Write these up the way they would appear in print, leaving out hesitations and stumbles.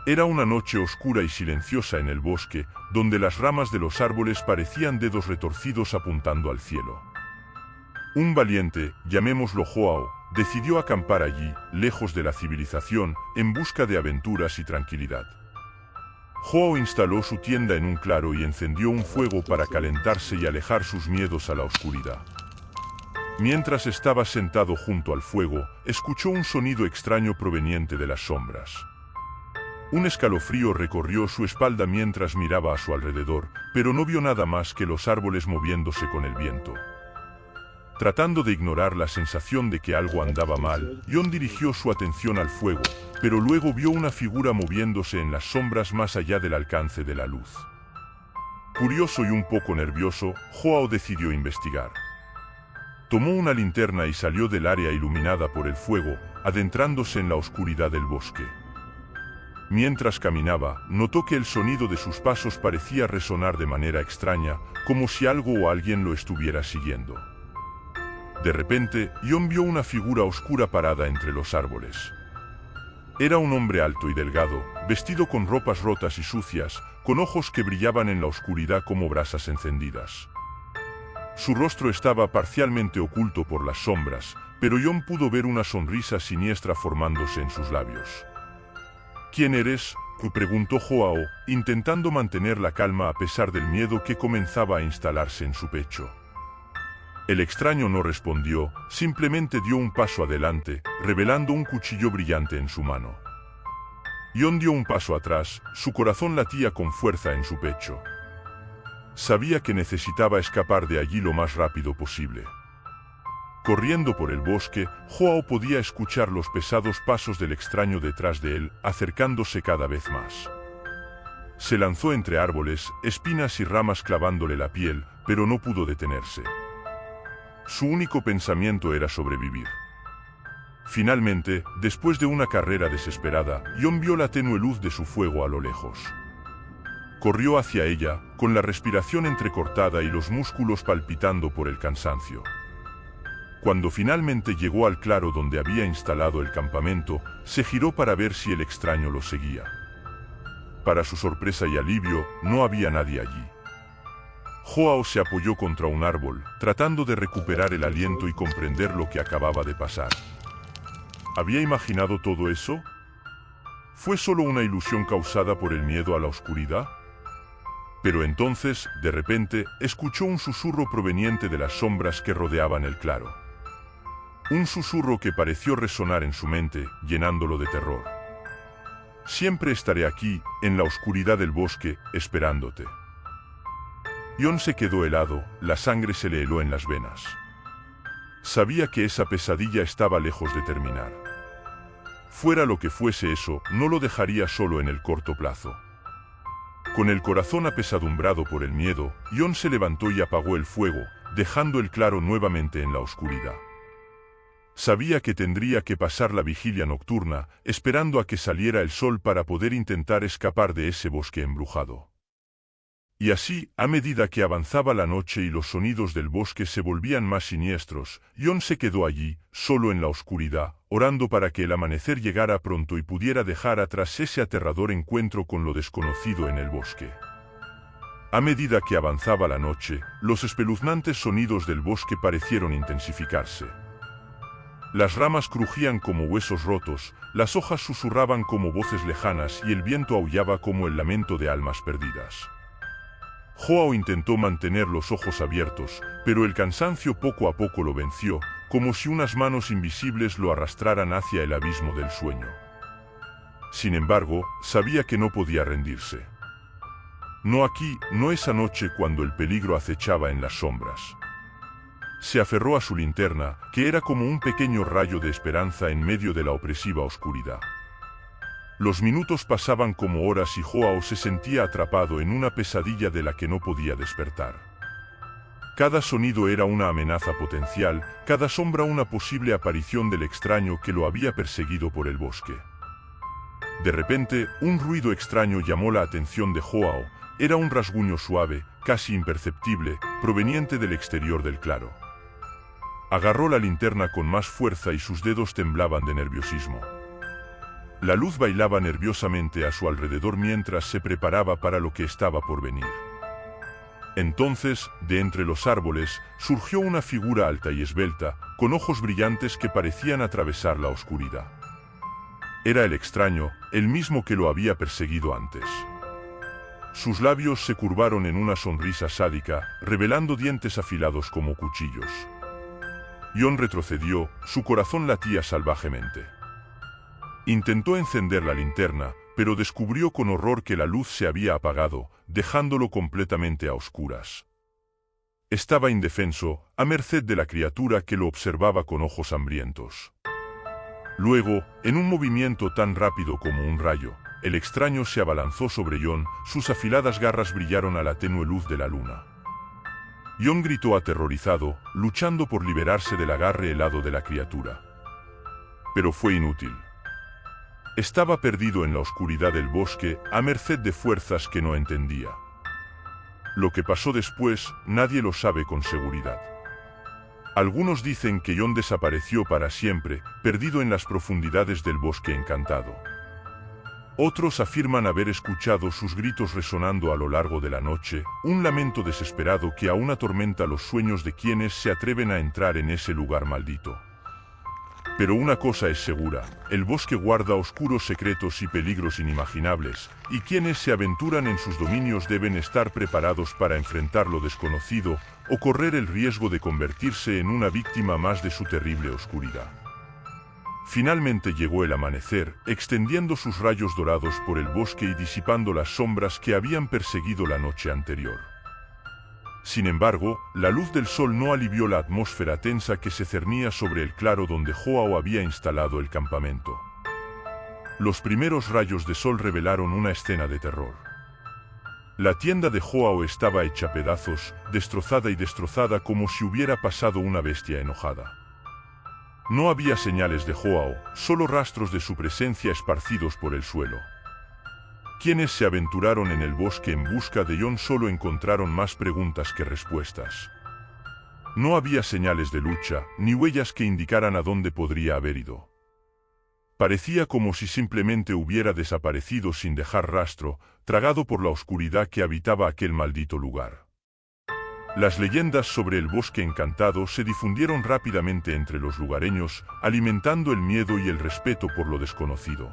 Era una noche oscura y silenciosa en el bosque, donde las ramas de los árboles parecían dedos retorcidos apuntando al cielo. Un valiente, llamémoslo Joao, decidió acampar allí, lejos de la civilización, en busca de aventuras y tranquilidad. Joao instaló su tienda en un claro y encendió un fuego para calentarse y alejar sus miedos a la oscuridad. Mientras estaba sentado junto al fuego, escuchó un sonido extraño proveniente de las sombras. Un escalofrío recorrió su espalda mientras miraba a su alrededor, pero no vio nada más que los árboles moviéndose con el viento. Tratando de ignorar la sensación de que algo andaba mal, John dirigió su atención al fuego, pero luego vio una figura moviéndose en las sombras más allá del alcance de la luz. Curioso y un poco nervioso, Joao decidió investigar. Tomó una linterna y salió del área iluminada por el fuego, adentrándose en la oscuridad del bosque. Mientras caminaba, notó que el sonido de sus pasos parecía resonar de manera extraña, como si algo o alguien lo estuviera siguiendo. De repente, John vio una figura oscura parada entre los árboles. Era un hombre alto y delgado, vestido con ropas rotas y sucias, con ojos que brillaban en la oscuridad como brasas encendidas. Su rostro estaba parcialmente oculto por las sombras, pero John pudo ver una sonrisa siniestra formándose en sus labios. ¿Quién eres?, preguntó Joao, intentando mantener la calma a pesar del miedo que comenzaba a instalarse en su pecho. El extraño no respondió, simplemente dio un paso adelante, revelando un cuchillo brillante en su mano. John dio un paso atrás, su corazón latía con fuerza en su pecho. Sabía que necesitaba escapar de allí lo más rápido posible. Corriendo por el bosque, Joao podía escuchar los pesados pasos del extraño detrás de él, acercándose cada vez más. Se lanzó entre árboles, espinas y ramas clavándole la piel, pero no pudo detenerse. Su único pensamiento era sobrevivir. Finalmente, después de una carrera desesperada, John vio la tenue luz de su fuego a lo lejos. Corrió hacia ella, con la respiración entrecortada y los músculos palpitando por el cansancio. Cuando finalmente llegó al claro donde había instalado el campamento, se giró para ver si el extraño lo seguía. Para su sorpresa y alivio, no había nadie allí. Joao se apoyó contra un árbol, tratando de recuperar el aliento y comprender lo que acababa de pasar. ¿Había imaginado todo eso? ¿Fue solo una ilusión causada por el miedo a la oscuridad? Pero entonces, de repente, escuchó un susurro proveniente de las sombras que rodeaban el claro. Un susurro que pareció resonar en su mente, llenándolo de terror. Siempre estaré aquí, en la oscuridad del bosque, esperándote. John se quedó helado, la sangre se le heló en las venas. Sabía que esa pesadilla estaba lejos de terminar. Fuera lo que fuese eso, no lo dejaría solo en el corto plazo. Con el corazón apesadumbrado por el miedo, John se levantó y apagó el fuego, dejando el claro nuevamente en la oscuridad. Sabía que tendría que pasar la vigilia nocturna, esperando a que saliera el sol para poder intentar escapar de ese bosque embrujado. Y así, a medida que avanzaba la noche y los sonidos del bosque se volvían más siniestros, John se quedó allí, solo en la oscuridad, orando para que el amanecer llegara pronto y pudiera dejar atrás ese aterrador encuentro con lo desconocido en el bosque. A medida que avanzaba la noche, los espeluznantes sonidos del bosque parecieron intensificarse. Las ramas crujían como huesos rotos, las hojas susurraban como voces lejanas y el viento aullaba como el lamento de almas perdidas. Joao intentó mantener los ojos abiertos, pero el cansancio poco a poco lo venció, como si unas manos invisibles lo arrastraran hacia el abismo del sueño. Sin embargo, sabía que no podía rendirse. No aquí, no esa noche cuando el peligro acechaba en las sombras. Se aferró a su linterna, que era como un pequeño rayo de esperanza en medio de la opresiva oscuridad. Los minutos pasaban como horas y Joao se sentía atrapado en una pesadilla de la que no podía despertar. Cada sonido era una amenaza potencial, cada sombra una posible aparición del extraño que lo había perseguido por el bosque. De repente, un ruido extraño llamó la atención de Joao. Era un rasguño suave, casi imperceptible, proveniente del exterior del claro. Agarró la linterna con más fuerza y sus dedos temblaban de nerviosismo. La luz bailaba nerviosamente a su alrededor mientras se preparaba para lo que estaba por venir. Entonces, de entre los árboles, surgió una figura alta y esbelta, con ojos brillantes que parecían atravesar la oscuridad. Era el extraño, el mismo que lo había perseguido antes. Sus labios se curvaron en una sonrisa sádica, revelando dientes afilados como cuchillos. Jon retrocedió, su corazón latía salvajemente. Intentó encender la linterna, pero descubrió con horror que la luz se había apagado, dejándolo completamente a oscuras. Estaba indefenso, a merced de la criatura que lo observaba con ojos hambrientos. Luego, en un movimiento tan rápido como un rayo, el extraño se abalanzó sobre Jon, sus afiladas garras brillaron a la tenue luz de la luna. Jon gritó aterrorizado, luchando por liberarse del agarre helado de la criatura. Pero fue inútil. Estaba perdido en la oscuridad del bosque, a merced de fuerzas que no entendía. Lo que pasó después, nadie lo sabe con seguridad. Algunos dicen que Jon desapareció para siempre, perdido en las profundidades del bosque encantado. Otros afirman haber escuchado sus gritos resonando a lo largo de la noche, un lamento desesperado que aún atormenta los sueños de quienes se atreven a entrar en ese lugar maldito. Pero una cosa es segura, el bosque guarda oscuros secretos y peligros inimaginables, y quienes se aventuran en sus dominios deben estar preparados para enfrentar lo desconocido, o correr el riesgo de convertirse en una víctima más de su terrible oscuridad. Finalmente llegó el amanecer, extendiendo sus rayos dorados por el bosque y disipando las sombras que habían perseguido la noche anterior. Sin embargo, la luz del sol no alivió la atmósfera tensa que se cernía sobre el claro donde Joao había instalado el campamento. Los primeros rayos de sol revelaron una escena de terror. La tienda de Joao estaba hecha pedazos, destrozada como si hubiera pasado una bestia enojada. No había señales de Joao, solo rastros de su presencia esparcidos por el suelo. Quienes se aventuraron en el bosque en busca de Jon solo encontraron más preguntas que respuestas. No había señales de lucha, ni huellas que indicaran a dónde podría haber ido. Parecía como si simplemente hubiera desaparecido sin dejar rastro, tragado por la oscuridad que habitaba aquel maldito lugar. Las leyendas sobre el bosque encantado se difundieron rápidamente entre los lugareños, alimentando el miedo y el respeto por lo desconocido.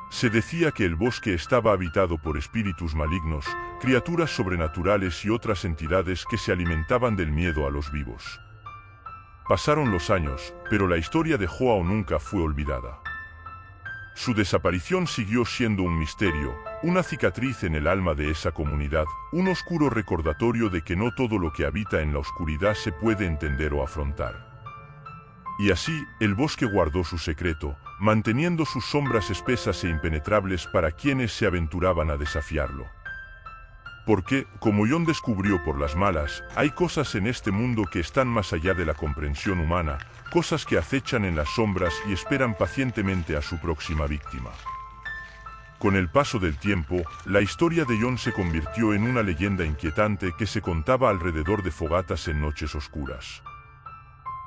Se decía que el bosque estaba habitado por espíritus malignos, criaturas sobrenaturales y otras entidades que se alimentaban del miedo a los vivos. Pasaron los años, pero la historia de Joao nunca fue olvidada. Su desaparición siguió siendo un misterio, una cicatriz en el alma de esa comunidad, un oscuro recordatorio de que no todo lo que habita en la oscuridad se puede entender o afrontar. Y así, el bosque guardó su secreto, manteniendo sus sombras espesas e impenetrables para quienes se aventuraban a desafiarlo. Porque, como Jon descubrió por las malas, hay cosas en este mundo que están más allá de la comprensión humana, cosas que acechan en las sombras y esperan pacientemente a su próxima víctima. Con el paso del tiempo, la historia de Jon se convirtió en una leyenda inquietante que se contaba alrededor de fogatas en noches oscuras.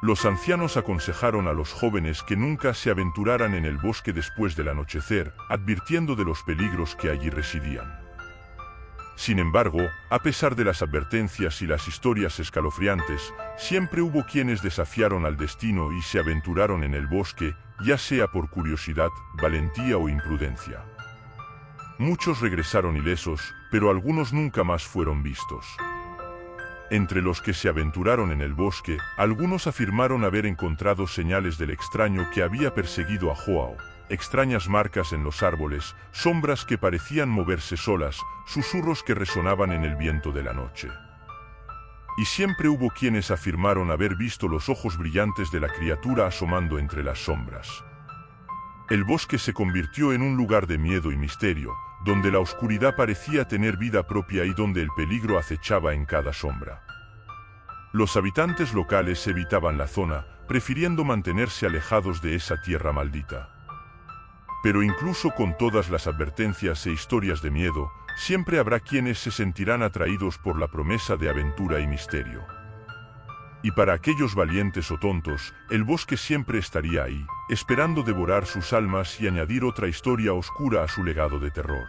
Los ancianos aconsejaron a los jóvenes que nunca se aventuraran en el bosque después del anochecer, advirtiendo de los peligros que allí residían. Sin embargo, a pesar de las advertencias y las historias escalofriantes, siempre hubo quienes desafiaron al destino y se aventuraron en el bosque, ya sea por curiosidad, valentía o imprudencia. Muchos regresaron ilesos, pero algunos nunca más fueron vistos. Entre los que se aventuraron en el bosque, algunos afirmaron haber encontrado señales del extraño que había perseguido a Joao, extrañas marcas en los árboles, sombras que parecían moverse solas, susurros que resonaban en el viento de la noche. Y siempre hubo quienes afirmaron haber visto los ojos brillantes de la criatura asomando entre las sombras. El bosque se convirtió en un lugar de miedo y misterio, donde la oscuridad parecía tener vida propia y donde el peligro acechaba en cada sombra. Los habitantes locales evitaban la zona, prefiriendo mantenerse alejados de esa tierra maldita. Pero incluso con todas las advertencias e historias de miedo, siempre habrá quienes se sentirán atraídos por la promesa de aventura y misterio. Y para aquellos valientes o tontos, el bosque siempre estaría ahí, esperando devorar sus almas y añadir otra historia oscura a su legado de terror.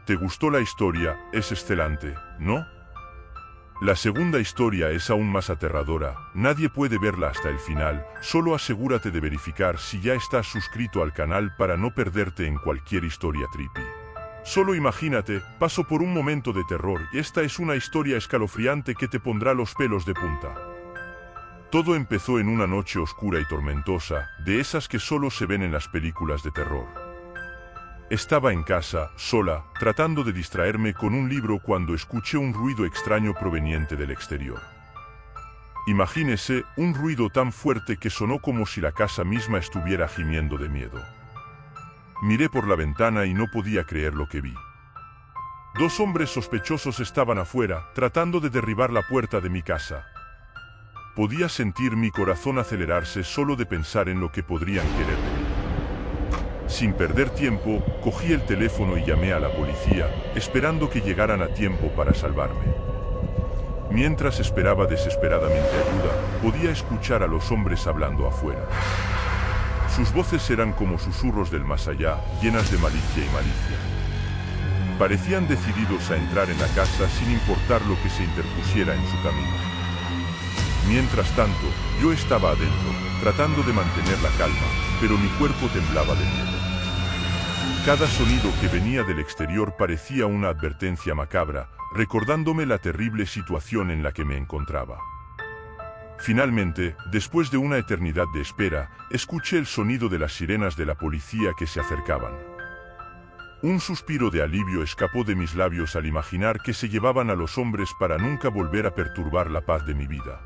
¿Te gustó la historia? Es excelente, ¿no? La segunda historia es aún más aterradora, nadie puede verla hasta el final, solo asegúrate de verificar si ya estás suscrito al canal para no perderte en cualquier historia trippy. Solo imagínate, paso por un momento de terror y esta es una historia escalofriante que te pondrá los pelos de punta. Todo empezó en una noche oscura y tormentosa, de esas que solo se ven en las películas de terror. Estaba en casa, sola, tratando de distraerme con un libro cuando escuché un ruido extraño proveniente del exterior. Imagínese, un ruido tan fuerte que sonó como si la casa misma estuviera gimiendo de miedo. Miré por la ventana y no podía creer lo que vi. Dos hombres sospechosos estaban afuera, tratando de derribar la puerta de mi casa. Podía sentir mi corazón acelerarse solo de pensar en lo que podrían querer de mí. Sin perder tiempo, cogí el teléfono y llamé a la policía, esperando que llegaran a tiempo para salvarme. Mientras esperaba desesperadamente ayuda, podía escuchar a los hombres hablando afuera. Sus voces eran como susurros del más allá, llenas de malicia y malicia. Parecían decididos a entrar en la casa sin importar lo que se interpusiera en su camino. Mientras tanto, yo estaba adentro, tratando de mantener la calma, pero mi cuerpo temblaba de miedo. Cada sonido que venía del exterior parecía una advertencia macabra, recordándome la terrible situación en la que me encontraba. Finalmente, después de una eternidad de espera, escuché el sonido de las sirenas de la policía que se acercaban. Un suspiro de alivio escapó de mis labios al imaginar que se llevaban a los hombres para nunca volver a perturbar la paz de mi vida.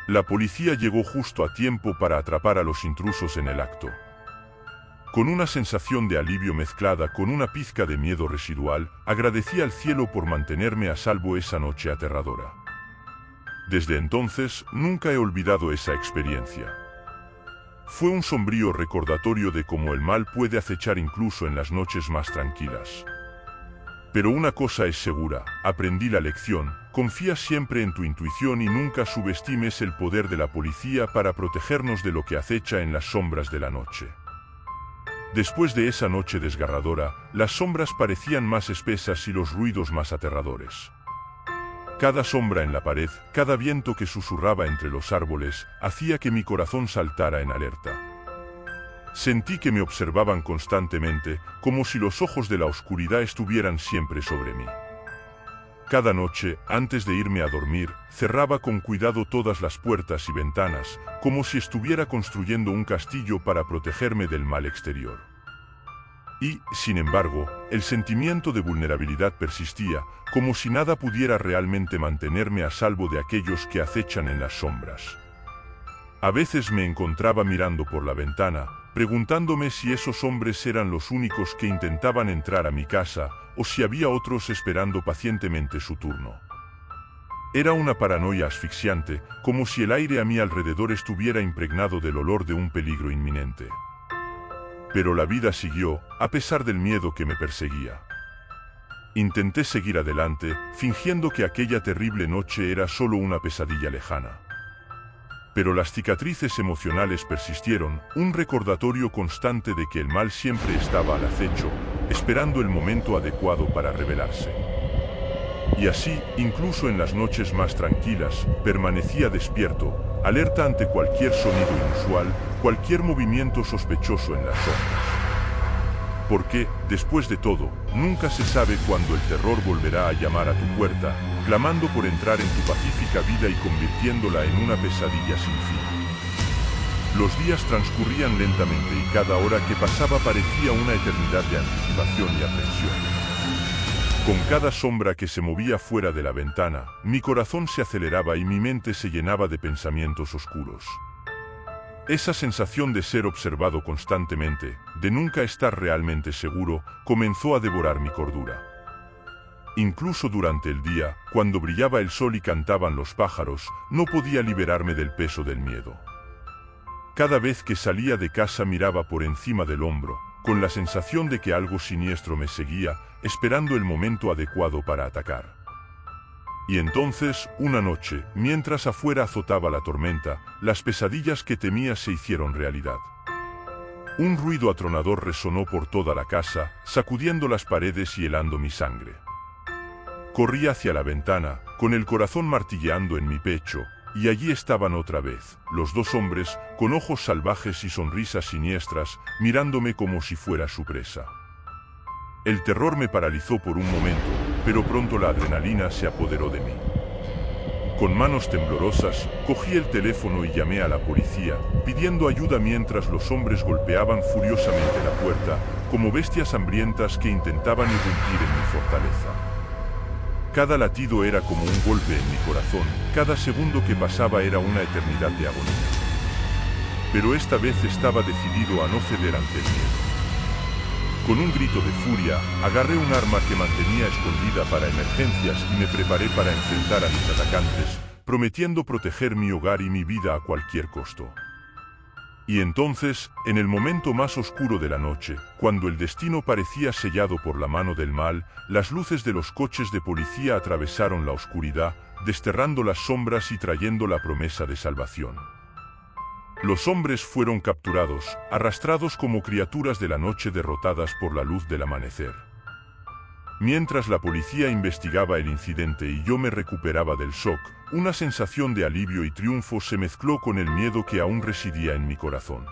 La policía llegó justo a tiempo para atrapar a los intrusos en el acto. Con una sensación de alivio mezclada con una pizca de miedo residual, agradecí al cielo por mantenerme a salvo esa noche aterradora. Desde entonces, nunca he olvidado esa experiencia. Fue un sombrío recordatorio de cómo el mal puede acechar incluso en las noches más tranquilas. Pero una cosa es segura, aprendí la lección, confía siempre en tu intuición y nunca subestimes el poder de la policía para protegernos de lo que acecha en las sombras de la noche. Después de esa noche desgarradora, las sombras parecían más espesas y los ruidos más aterradores. Cada sombra en la pared, cada viento que susurraba entre los árboles, hacía que mi corazón saltara en alerta. Sentí que me observaban constantemente, como si los ojos de la oscuridad estuvieran siempre sobre mí. Cada noche, antes de irme a dormir, cerraba con cuidado todas las puertas y ventanas, como si estuviera construyendo un castillo para protegerme del mal exterior. Y, sin embargo, el sentimiento de vulnerabilidad persistía, como si nada pudiera realmente mantenerme a salvo de aquellos que acechan en las sombras. A veces me encontraba mirando por la ventana, preguntándome si esos hombres eran los únicos que intentaban entrar a mi casa, o si había otros esperando pacientemente su turno. Era una paranoia asfixiante, como si el aire a mi alrededor estuviera impregnado del olor de un peligro inminente. Pero la vida siguió, a pesar del miedo que me perseguía. Intenté seguir adelante, fingiendo que aquella terrible noche era solo una pesadilla lejana. Pero las cicatrices emocionales persistieron, un recordatorio constante de que el mal siempre estaba al acecho, esperando el momento adecuado para revelarse. Y así, incluso en las noches más tranquilas, permanecía despierto, alerta ante cualquier sonido inusual, cualquier movimiento sospechoso en las sombras. Porque, después de todo, nunca se sabe cuándo el terror volverá a llamar a tu puerta, clamando por entrar en tu pacífica vida y convirtiéndola en una pesadilla sin fin. Los días transcurrían lentamente y cada hora que pasaba parecía una eternidad de anticipación y aprensión. Con cada sombra que se movía fuera de la ventana, mi corazón se aceleraba y mi mente se llenaba de pensamientos oscuros. Esa sensación de ser observado constantemente, de nunca estar realmente seguro, comenzó a devorar mi cordura. Incluso durante el día, cuando brillaba el sol y cantaban los pájaros, no podía liberarme del peso del miedo. Cada vez que salía de casa miraba por encima del hombro, con la sensación de que algo siniestro me seguía, esperando el momento adecuado para atacar. Y entonces, una noche, mientras afuera azotaba la tormenta, las pesadillas que temía se hicieron realidad. Un ruido atronador resonó por toda la casa, sacudiendo las paredes y helando mi sangre. Corrí hacia la ventana, con el corazón martilleando en mi pecho, y allí estaban otra vez, los dos hombres, con ojos salvajes y sonrisas siniestras, mirándome como si fuera su presa. El terror me paralizó por un momento, pero pronto la adrenalina se apoderó de mí. Con manos temblorosas, cogí el teléfono y llamé a la policía, pidiendo ayuda mientras los hombres golpeaban furiosamente la puerta, como bestias hambrientas que intentaban irrumpir en mi fortaleza. Cada latido era como un golpe en mi corazón, cada segundo que pasaba era una eternidad de agonía. Pero esta vez estaba decidido a no ceder ante el miedo. Con un grito de furia, agarré un arma que mantenía escondida para emergencias y me preparé para enfrentar a mis atacantes, prometiendo proteger mi hogar y mi vida a cualquier costo. Y entonces, en el momento más oscuro de la noche, cuando el destino parecía sellado por la mano del mal, las luces de los coches de policía atravesaron la oscuridad, desterrando las sombras y trayendo la promesa de salvación. Los hombres fueron capturados, arrastrados como criaturas de la noche derrotadas por la luz del amanecer. Mientras la policía investigaba el incidente y yo me recuperaba del shock, una sensación de alivio y triunfo se mezcló con el miedo que aún residía en mi corazón.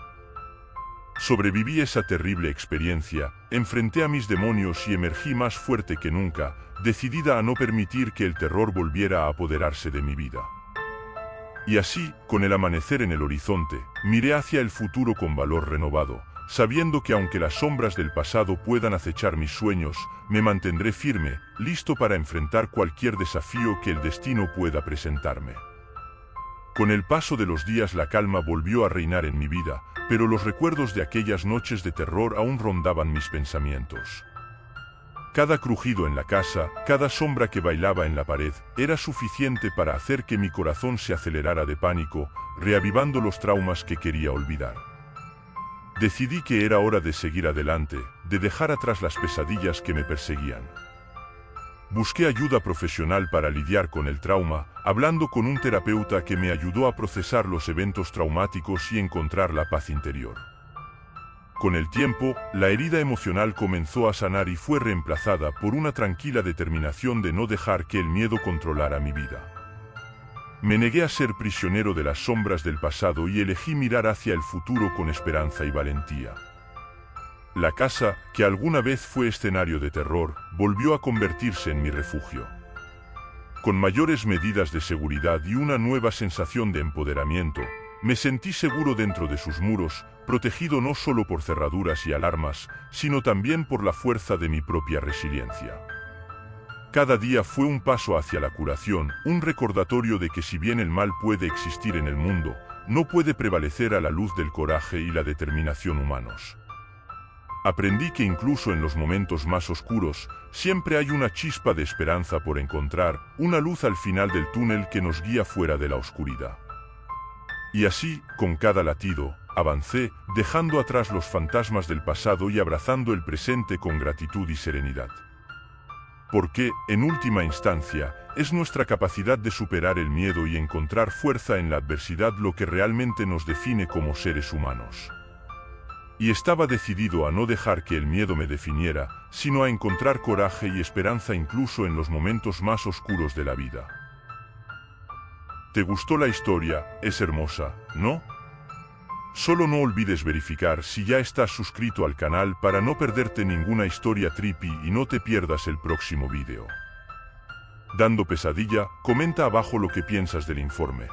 Sobreviví esa terrible experiencia, enfrenté a mis demonios y emergí más fuerte que nunca, decidida a no permitir que el terror volviera a apoderarse de mi vida. Y así, con el amanecer en el horizonte, miré hacia el futuro con valor renovado, sabiendo que aunque las sombras del pasado puedan acechar mis sueños, me mantendré firme, listo para enfrentar cualquier desafío que el destino pueda presentarme. Con el paso de los días la calma volvió a reinar en mi vida, pero los recuerdos de aquellas noches de terror aún rondaban mis pensamientos. Cada crujido en la casa, cada sombra que bailaba en la pared, era suficiente para hacer que mi corazón se acelerara de pánico, reavivando los traumas que quería olvidar. Decidí que era hora de seguir adelante, de dejar atrás las pesadillas que me perseguían. Busqué ayuda profesional para lidiar con el trauma, hablando con un terapeuta que me ayudó a procesar los eventos traumáticos y encontrar la paz interior. Con el tiempo, la herida emocional comenzó a sanar y fue reemplazada por una tranquila determinación de no dejar que el miedo controlara mi vida. Me negué a ser prisionero de las sombras del pasado y elegí mirar hacia el futuro con esperanza y valentía. La casa, que alguna vez fue escenario de terror, volvió a convertirse en mi refugio. Con mayores medidas de seguridad y una nueva sensación de empoderamiento, me sentí seguro dentro de sus muros, protegido no solo por cerraduras y alarmas, sino también por la fuerza de mi propia resiliencia. Cada día fue un paso hacia la curación, un recordatorio de que si bien el mal puede existir en el mundo, no puede prevalecer a la luz del coraje y la determinación humanos. Aprendí que incluso en los momentos más oscuros, siempre hay una chispa de esperanza por encontrar, una luz al final del túnel que nos guía fuera de la oscuridad. Y así, con cada latido, avancé, dejando atrás los fantasmas del pasado y abrazando el presente con gratitud y serenidad. Porque, en última instancia, es nuestra capacidad de superar el miedo y encontrar fuerza en la adversidad lo que realmente nos define como seres humanos. Y estaba decidido a no dejar que el miedo me definiera, sino a encontrar coraje y esperanza incluso en los momentos más oscuros de la vida. ¿Te gustó la historia? Es hermosa, ¿no? Solo no olvides verificar si ya estás suscrito al canal para no perderte ninguna historia trippy y no te pierdas el próximo vídeo. Dando pesadilla, comenta abajo lo que piensas del informe.